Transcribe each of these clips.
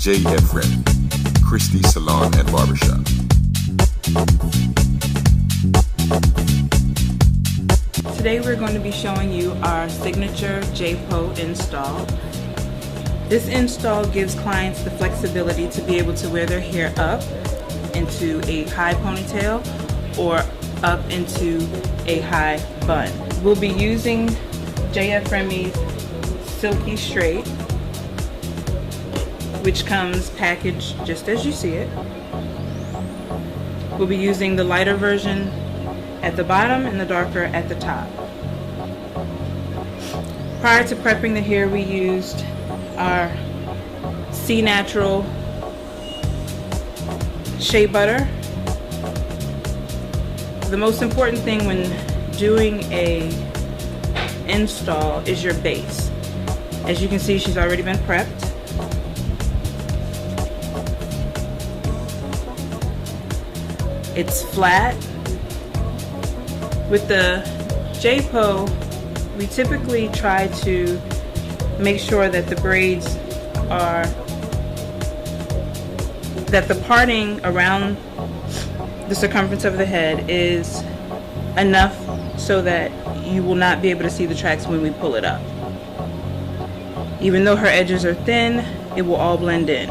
JFRemy, Kristie Salon and Barbershop. Today we're going to be showing you our signature JPO install. This install gives clients the flexibility to be able to wear their hair up into a high ponytail or up into a high bun. We'll be using JFRemy's Silky Straight, which comes packaged just as you see it. We'll be using the lighter version at the bottom and the darker at the top. Prior to prepping the hair, we used our C Natural shea butter. The most important thing when doing a install is your base. As you can see, she's already been prepped. It's flat. With the JPO, we typically try to make sure that the braids are, that the parting around the circumference of the head is enough so that you will not be able to see the tracks when we pull it up. Even though her edges are thin, it will all blend in.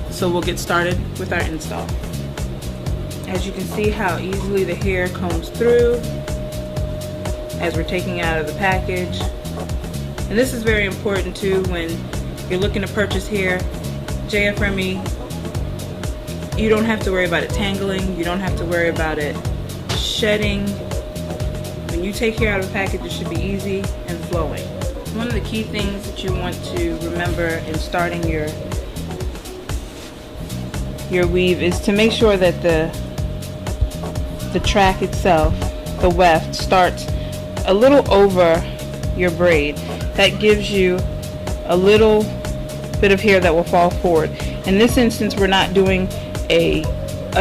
So we'll get started with our install. As you can see how easily the hair combs through as we're taking it out of the package. And this is very important too when you're looking to purchase hair. JFRemy, you don't have to worry about it tangling, you don't have to worry about it shedding. When you take hair out of the package, it should be easy and flowing. One of the key things that you want to remember in starting your weave is to make sure that the track itself, the weft, starts a little over your braid. That gives you a little bit of hair that will fall forward. In this instance, we're not doing a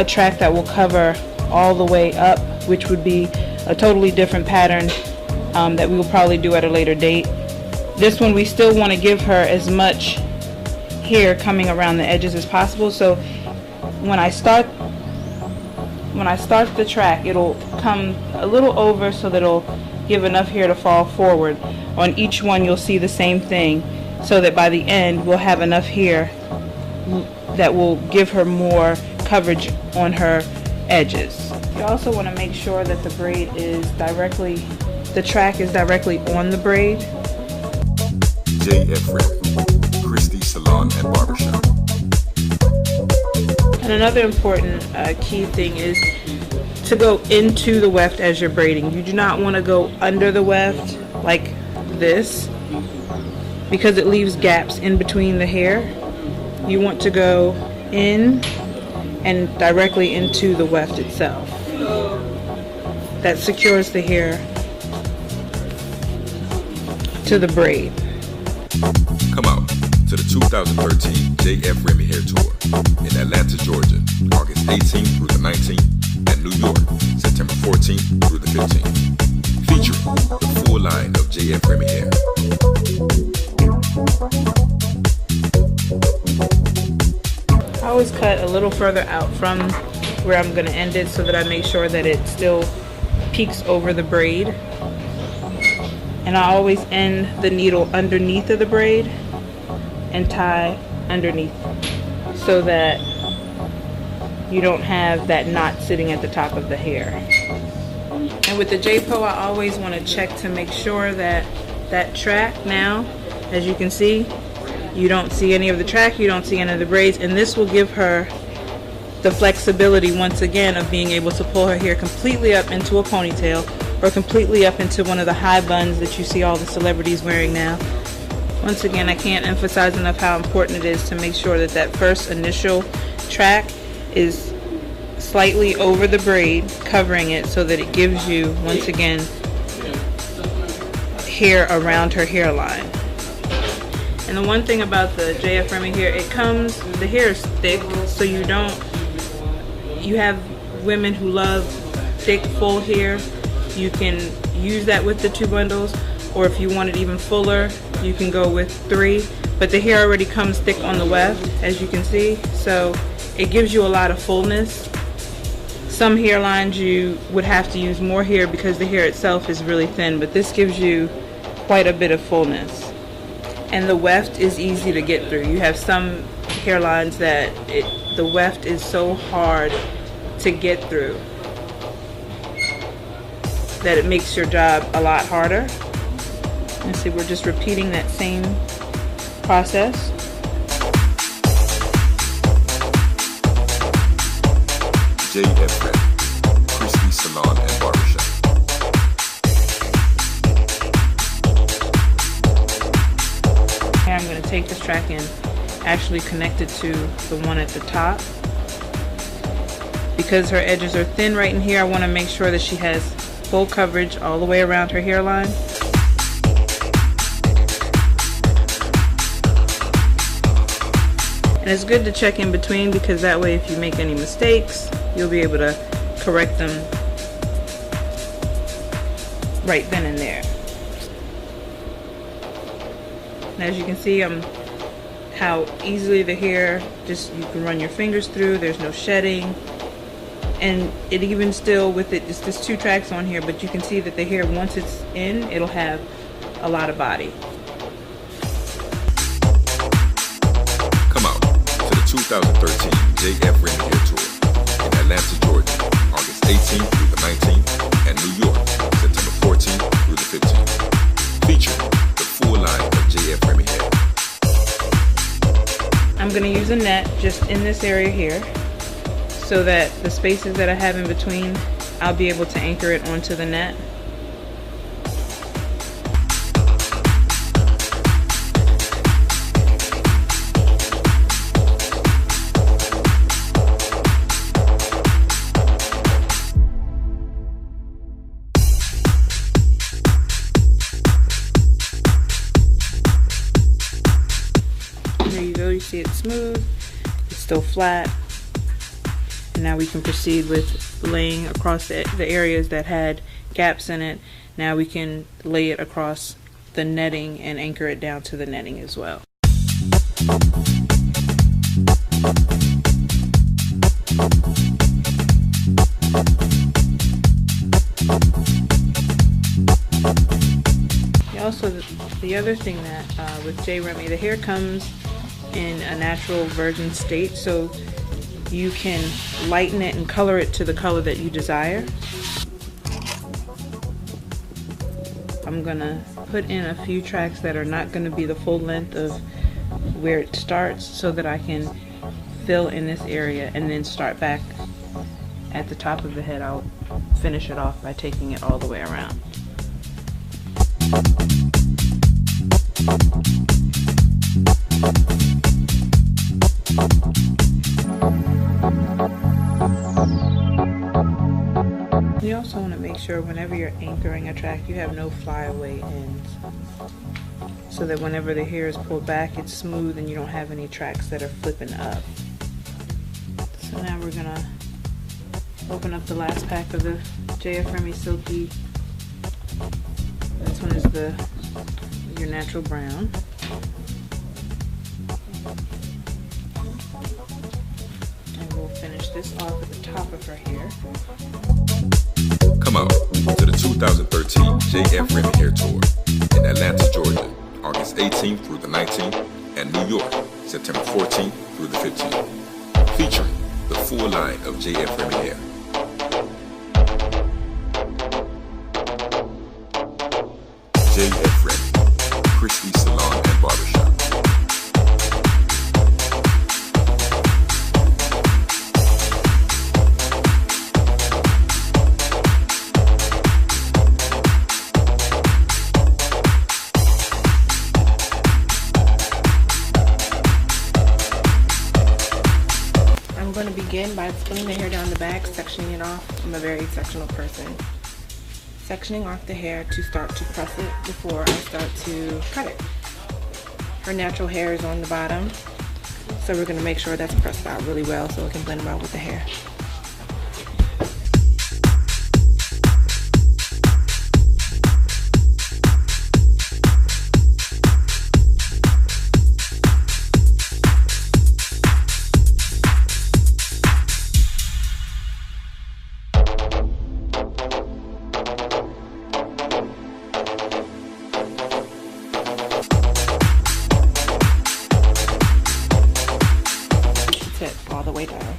track that will cover all the way up, which would be a totally different pattern that we will probably do at a later date. This one, we still want to give her as much hair coming around the edges as possible. So when I start the track, it'll come a little over so that it'll give enough hair to fall forward. On each one, you'll see the same thing, so that by the end we'll have enough hair that will give her more coverage on her edges. You also want to make sure that the braid is directly, the track is directly on the braid. JFRemy, Kristie Salon and Barbershop. And another important key thing is to go into the weft as you're braiding. You do not want to go under the weft like this, because it leaves gaps in between the hair. You want to go in and directly into the weft itself. That secures the hair to the braid. Come out to the 2013 JFRemy Hair Tour in Atlanta, Georgia, August 18th through the 19th, and New York, September 14th through the 15th, featuring the full line of JFRemy hair. I always cut a little further out from where I'm going to end it so that I make sure that it still peeks over the braid. And I always end the needle underneath of the braid and tie underneath so that you don't have that knot sitting at the top of the hair. And with the JPO, I always want to check to make sure that that track, now as you can see, you don't see any of the track, you don't see any of the braids, and this will give her the flexibility once again of being able to pull her hair completely up into a ponytail or completely up into one of the high buns that you see all the celebrities wearing now. Once again, I can't emphasize enough how important it is to make sure that that first initial track is slightly over the braid, covering it so that it gives you, once again, hair around her hairline. And the one thing about the JFRemy hair, the hair is thick, so you have women who love thick, full hair. You can use that with the two bundles, or if you want it even fuller, you can go with 3. But the hair already comes thick on the weft, as you can see, so it gives you a lot of fullness. Some hairlines you would have to use more hair because the hair itself is really thin, but this gives you quite a bit of fullness. And the weft is easy to get through. You have some hairlines that the weft is so hard to get through that it makes your job a lot harder. And see, we're just repeating that same process. JFRemy, Kristie Salon and Barbershop. Okay, I'm going to take this track and actually connect it to the one at the top. Because her edges are thin right in here, I want to make sure that she has full coverage all the way around her hairline. And it's good to check in between, because that way if you make any mistakes, you'll be able to correct them right then and there. And as you can see, how easily the hair, just you can run your fingers through, there's no shedding. And it even still, with it, there's 2 tracks on here, but you can see that the hair, once it's in, it'll have a lot of body. Come out to the 2013 JFRemy Hair Tour in Atlanta, Georgia, August 18th through the 19th, and New York, September 14th through the 15th. Featuring the full line of JFRemy hair. I'm going to use a net just in this area here, so that the spaces that I have in between, I'll be able to anchor it onto the net. There you go, you see it's smooth, it's still flat. And now we can proceed with laying across the areas that had gaps in it. Now we can lay it across the netting and anchor it down to the netting as well. Also, the other thing that with JFRemy, the hair comes in a natural virgin state, so you can lighten it and color it to the color that you desire. I'm gonna put in a few tracks that are not gonna be the full length of where it starts, so that I can fill in this area and then start back at the top of the head. I'll finish it off by taking it all the way around. You also want to make sure whenever you're anchoring a track, you have no flyaway ends, so that whenever the hair is pulled back, it's smooth and you don't have any tracks that are flipping up. So now we're gonna open up the last pack of the JFRemy Silky. This one is your natural brown. And we'll finish this off at the top of her hair. Come out to the 2013 JFRemy Hair Tour in Atlanta, Georgia, August 18th through the 19th, and New York, September 14th through the 15th. Featuring the full line of JFRemy hair. JFRemy, Kristie Salon and Barbershop. I'm going to begin by pulling the hair down the back, sectioning it off. I'm a very sectional person. Sectioning off the hair to start to press it before I start to cut it. Her natural hair is on the bottom, so we're going to make sure that's pressed out really well so it can blend well with the hair. way down.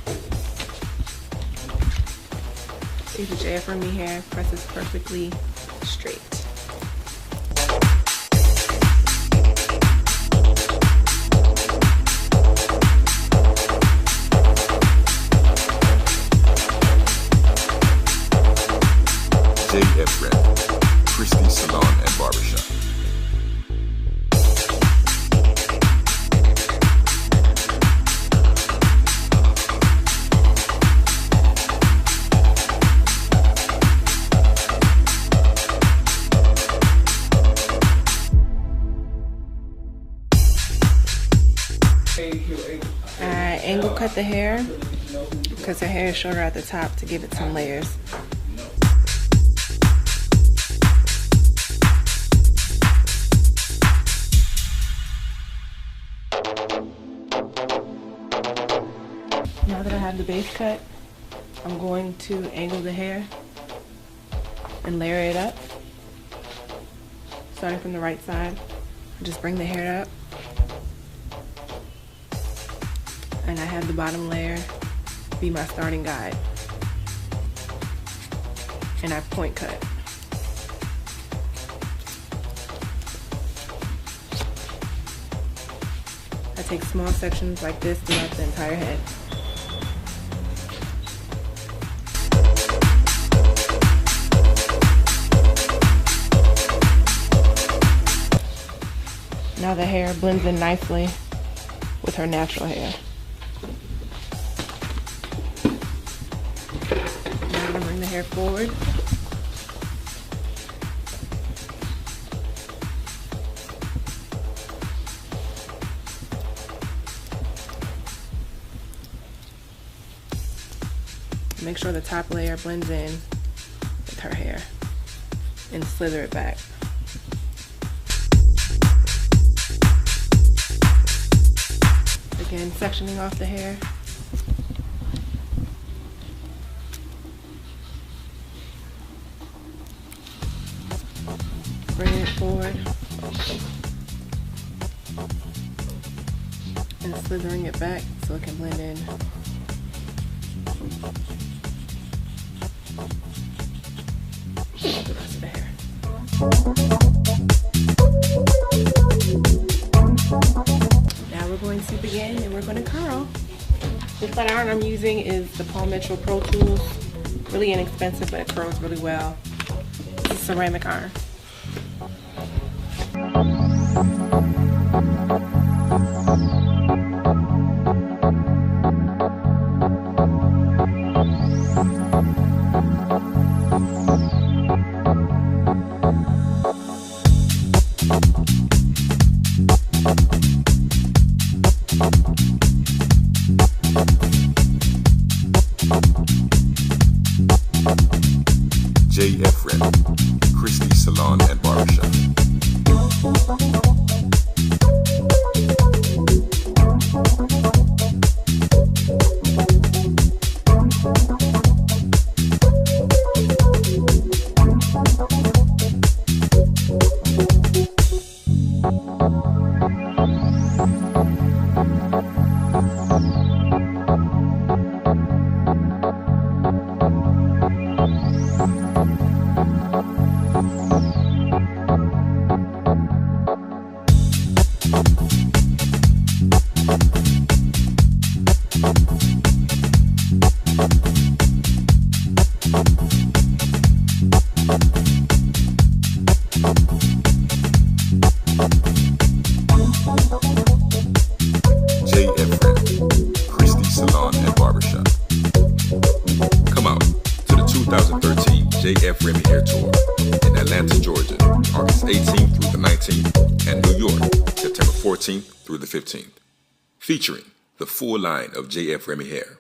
See, the JFRemy hair presses perfectly straight. JFRemy, Kristie Salon and Barbershop. I angle cut the hair because her hair is shorter at the top to give it some layers. Now that I have the base cut, I'm going to angle the hair and layer it up. Starting from the right side, just bring the hair up. And I have the bottom layer be my starting guide. And I point cut. I take small sections like this throughout the entire head. Now the hair blends in nicely with her natural hair. Now I'm gonna bring the hair forward. Make sure the top layer blends in with her hair and slither it back. Again, sectioning off the hair. Bringing it forward. And slithering it back so it can blend in. The rest of the hair. Now we're going to begin and we're going to curl. The flat iron I'm using is the Paul Mitchell Pro Tools. Really inexpensive, but it curls really well. It's a ceramic iron. JFRemy, Kristie Salon and Barbershop. JFRemy, Kristie Salon and Barbershop. Come out to the 2013 JFRemy Hair Tour in Atlanta, Georgia, August 18th through the 19th, and New York, September 14th through the 15th. Featuring the full line of JFRemy hair.